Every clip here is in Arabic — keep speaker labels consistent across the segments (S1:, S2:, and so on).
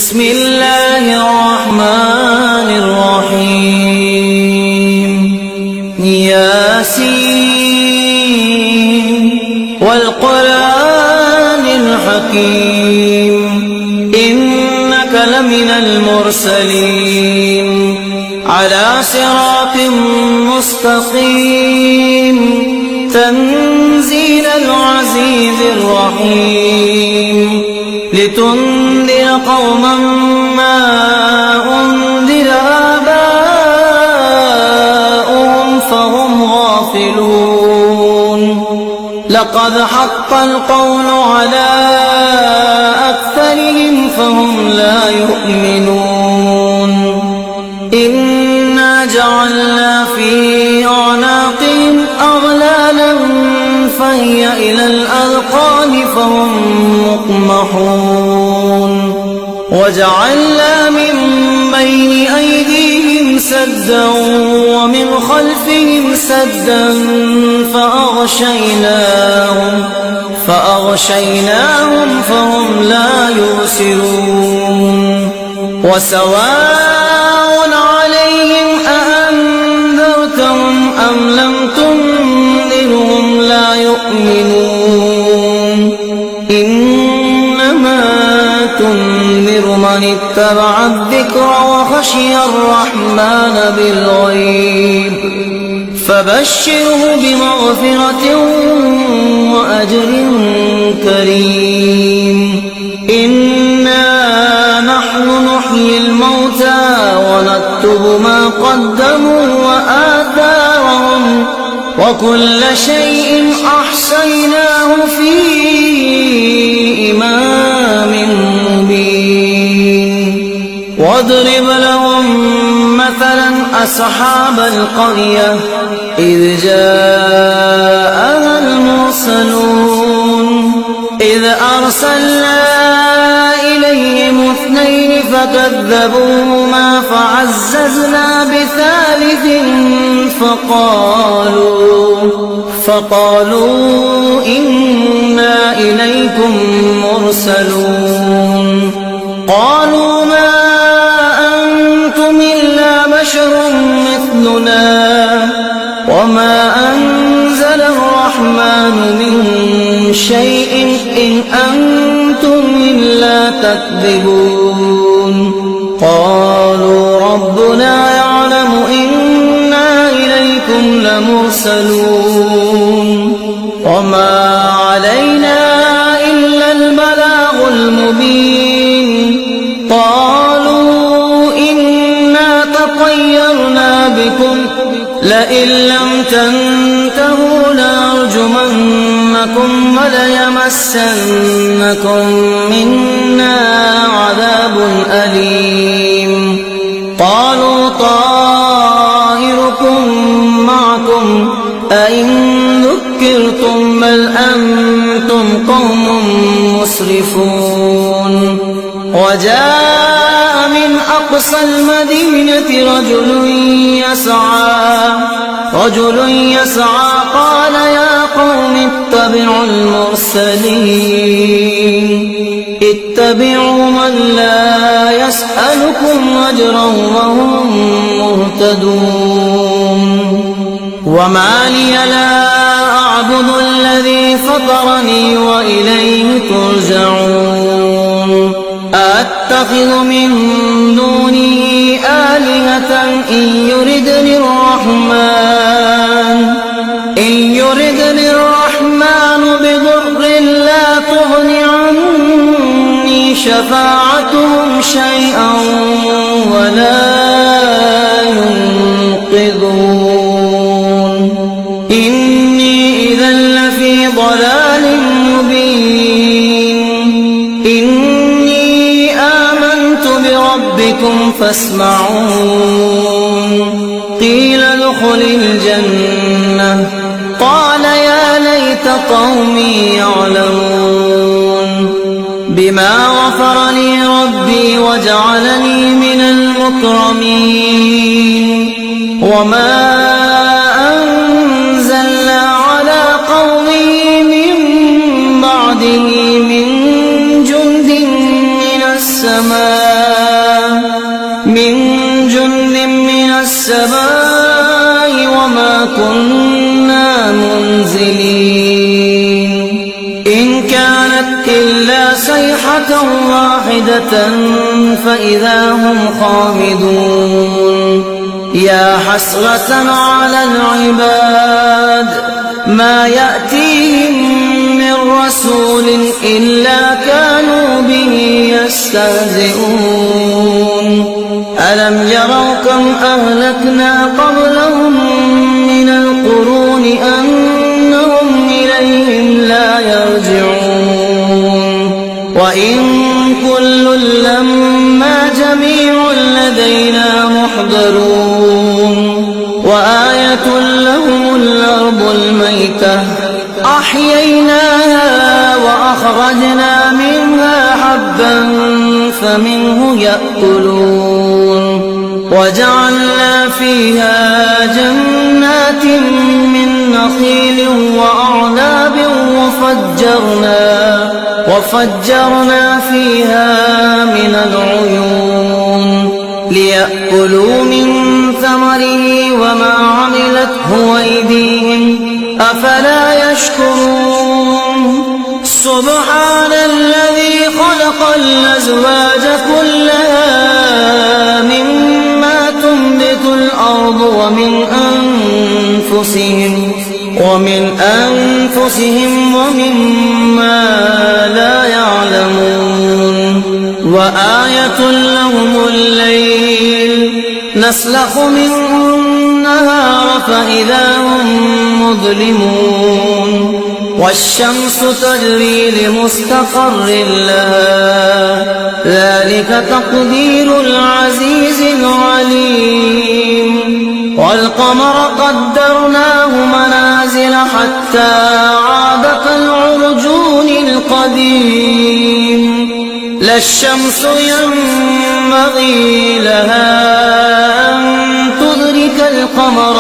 S1: بسم الله الرحمن الرحيم ياسين والقرآن الحكيم إنك لمن المرسلين على صراط مستقيم تنزيل العزيز الرحيم لتنذر قوما ما أنذر آباؤهم فهم غافلون لقد حق القول على أكثرهم فهم لا يؤمنون إنا جعلنا في أعناقهم أغلالا فهي إلى الأذقان فهم مقمحون وجعلنا من بين أيديهم سدا ومن خلفهم سدا فأغشيناهم فهم لا يبصرون وسواء عليهم أأنذرتهم أم لم تنذرهم لا يؤمنون إنما تنذر من اتبع الذكر وخشي الرحمن بالغيب فبشره بمغفرة وأجر كريم إنا نحن نحيي الموتى ونكتب ما قدموا وآثارهم وكل شيء أحصيناه في إمام مبين واضرب لهم مثلا أصحاب القرية إذ جاءها المرسلون إذ أرسلنا إليهم اثنين فكذبوهما فعززنا بثالث فقالوا إنا إليكم مرسلون قالوا ما أنتم إلا بشر مثلنا وما أنزل الرحمن من شيء إن أنتم إلا تكذبون قالوا ربنا يعلم إنا إليكم لمرسلون وما علينا إلا البلاغ المبين قالوا إنا تطيرنا بكم لئن لم تنتهوا لنرجمنكم وليمسنكم منا عذاب أليم قالوا طائركم معكم أئن ذكرتم بل أنتم قوم مسرفون وجاء من أقصى المدينة رجل يسعى قال يا قوم اتبعوا المرسلين اتبعوا من لا يسألكم أجرا وهم مهتدون وما لي لا أعبد الذي فطرني وإليه ترجعون أتخذ من دونه آلهة إن يردني الرحمن بضر لا تغن عني شفاعتهم شيئا ولا ينقذون إني إذا لفي ضلال مبين إني آمنت بربكم فاسمعون قيل ادخل الجنة قال يا ليت قومي يعلمون بما غفر لي ربي وجعلني من المكرمين وما أنزلنا على قومه من بعده من جند من السماء السماء من جند من السماء وما كنا منزلين إن كانت إلا صيحة واحدة فإذا هم خامدون يا حسرة على العباد ما يأتيهم من رسول إلا كانوا به يستهزئون ألم يروا كم أهلكنا قبلهم من القرون أنهم إليهم لا يرجعون وإن كل لما جميع لدينا محضرون وآية لهم الأرض الميتة أحييناها وأخرجنا منها حبا فمنه يأكلون وجعلنا فيها جنات من نخيل وأعناب وفجرنا فيها من العيون ليأكلوا من ثمره وما عملته أيديهم أفلا يشكرون سبحان الذي خلق الأزواج كلها مما تنبت الأرض ومن أنفسهم ومما لا يعلمون وآية لهم الليل نسلخ منه النهار فإذا هم مظلمون والشمس تجري لمستقر لها ذلك تقدير العزيز العليم والقمر قدرناه منازل حتى عاد كالعرجون القديم لا الشمس ينبغي لها أن تدرك القمر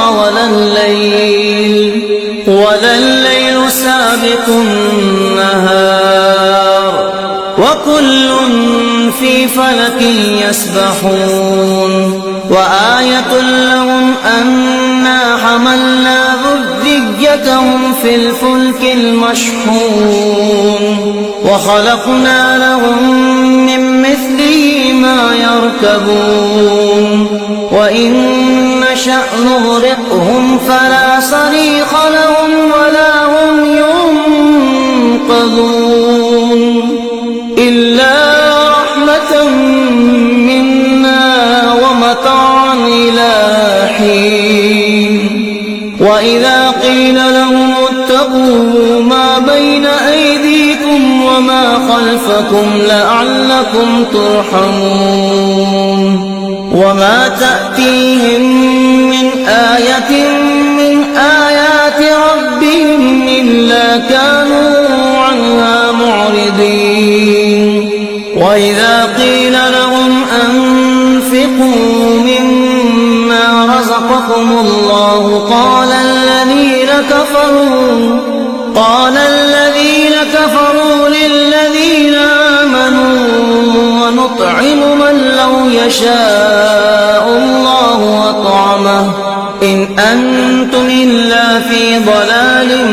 S1: ولا الليل سابق النهار وكل في فلك يسبحون وآية لهم أنا حملنا ذريتهم في الفلك المشحون وخلقنا لهم من مثله ما يركبون وإن نشأ نغرقهم فلا صريخ لهم ولا هم ينقذون إلا رحمة منا ومتاعا إلى حين وإذا قيل لهم اتقوا ما بين أيديكم وما خلفكم لعلكم ترحمون وما تأتيهم من آية من آيات ربهم إلا كانوا عنها معرضين وإذا قيل لهم أنفقوا مما رزقكم الله قال الذين كفروا للذين آمنوا ونطعم من لو يشاء الله أطعمه إن أنتم إلا في ضلال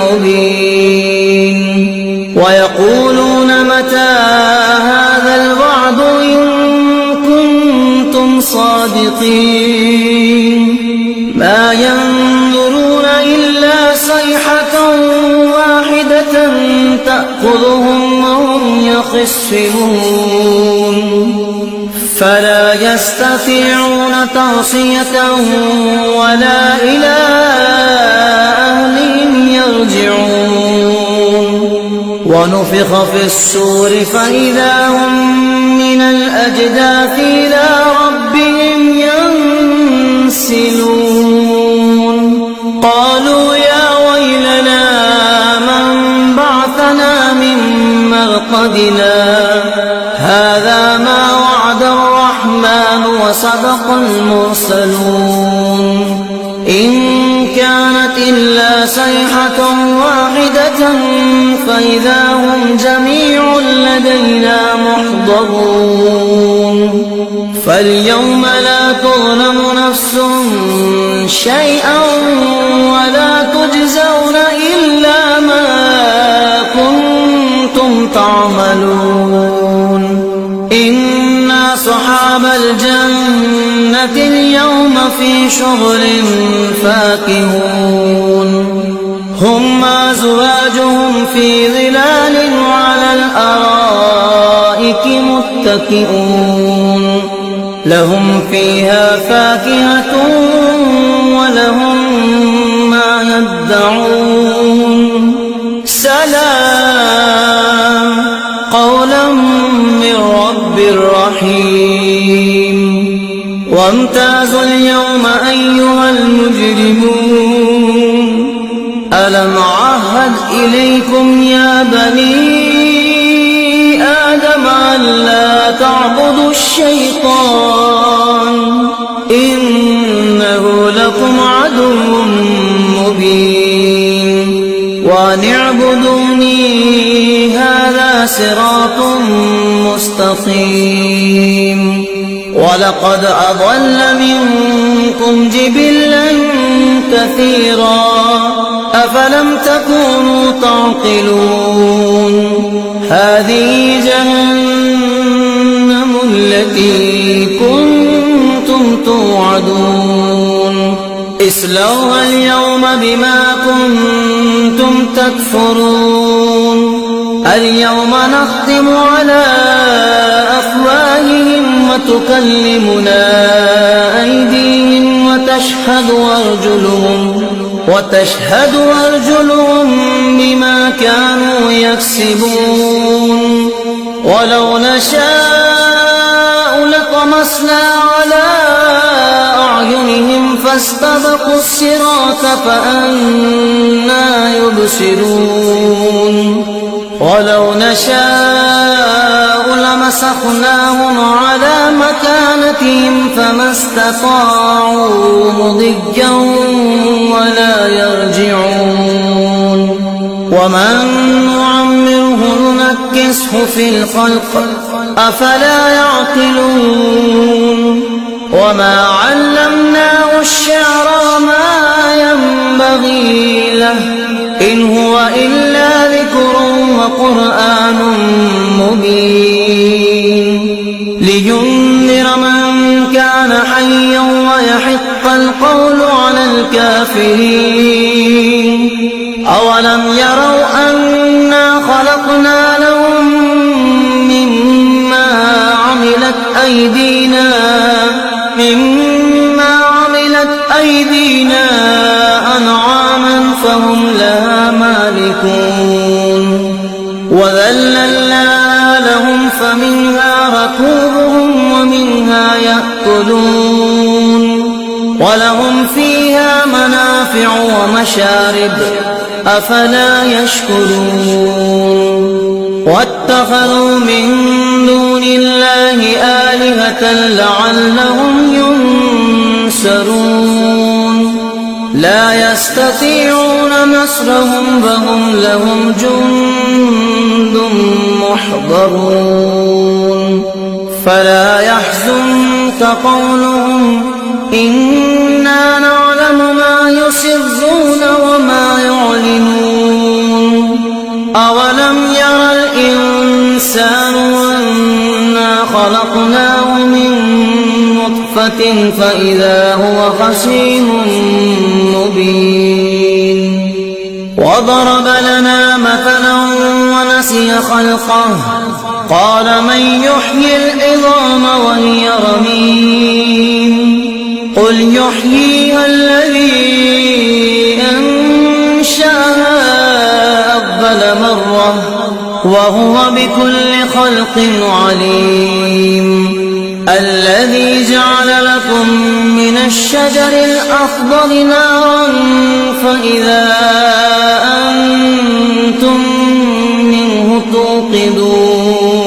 S1: مبين ويقولون متى هذا الوعد إن كنتم صادقين ما ينظرون إلا صيحة واحدة تأخذهم وهم يخصمون فلا يستطيعون توصية ولا إلى أهلهم يرجعون ونفخ في الصور فإذا هم من الأجداث إلى ربهم ينسلون قالوا يا ويلنا من بعثنا من مرقدنا هذا ما وعد الرحمن وصدق المرسلون إن كانت إلا إلا صيحة واحدة فإذا هم جميع لدينا محضرون فاليوم لا تظلم نفس شيئا ولا تجزون إلا ما كنتم تعملون إنا أصحاب الجنة اليوم في شغل فاكهون هم وأزواجهم في ظلال على الأرائك متكئون لهم فيها فاكهة ولهم ما يدعون سلام قولا من رب رحيم وامتازوا اليوم أيها المجرمون ألم أعهد إليكم يا بني آدم ألا تعبدوا الشيطان إنه لكم عدو مبين وأن اعبدوني هذا صراط مستقيم ولقد أضل منكم جبلا كثيرا أفلم تكونوا تعقلون هذه جهنم التي كنتم توعدون اصلوها اليوم بما كنتم تكفرون اليوم نختم على أفواههم وتكلمنا أيديهم وتشهد أرجلهم بما كانوا يكسبون ولو نشاء لطمسنا على أعينهم فاستبقوا الصراط فأنى يبصرون ولو نشاء لمسخناهم على مكانتهم فما استطاعوا مضيا ولا يرجعون ومن نعمره ننكسه في الخلق أفلا يعقلون وما علمناه الشعر وما ينبغي له إن هو إلا ذكر وقرآن مبين لينذر من كان حيا ويحق القول على الكافرين أولم يروا أنا خلقنا لهم مما عملت أيدينا أنعاما فهم لها مالكون وذللنا لهم فمنها ركوبهم ومنها يأكلون ولهم فيها منافع ومشارب أفلا يشكرون واتخذوا من دون الله آلهة لعلهم ينصرون لا يستطيعون نصرهم وهم لهم جند محضرون فلا يحزنك قولهم إنا نعلم ما يسرون وما يعلنون أولم ير الإنسان أنا خلقناه من نطفة فإذا هو خصيم مبين وضرب لنا مثلا ونسي خلقه قال من يحيي العظام وهي رميم قل يحييها الذي أنشأها أول مرة وهو بكل خلق عليم الذي جعل لكم من الشجر الأخضر نارا فإذا أنتم منه توقدون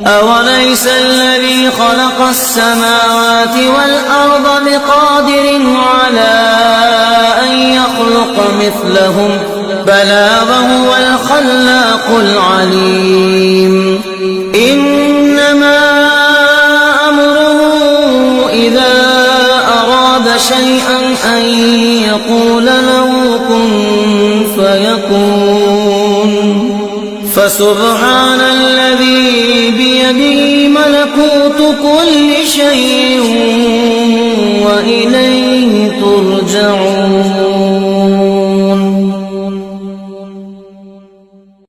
S1: أوليس أليس الذي خلق السماوات والأرض بقادر على أن يخلق مثلهم بلى وهو الخلاق العليم إنما أمره إذا أراد شيئا أن يقول له كن فيكون فسبحان الذي بيده ملكوت كل شيء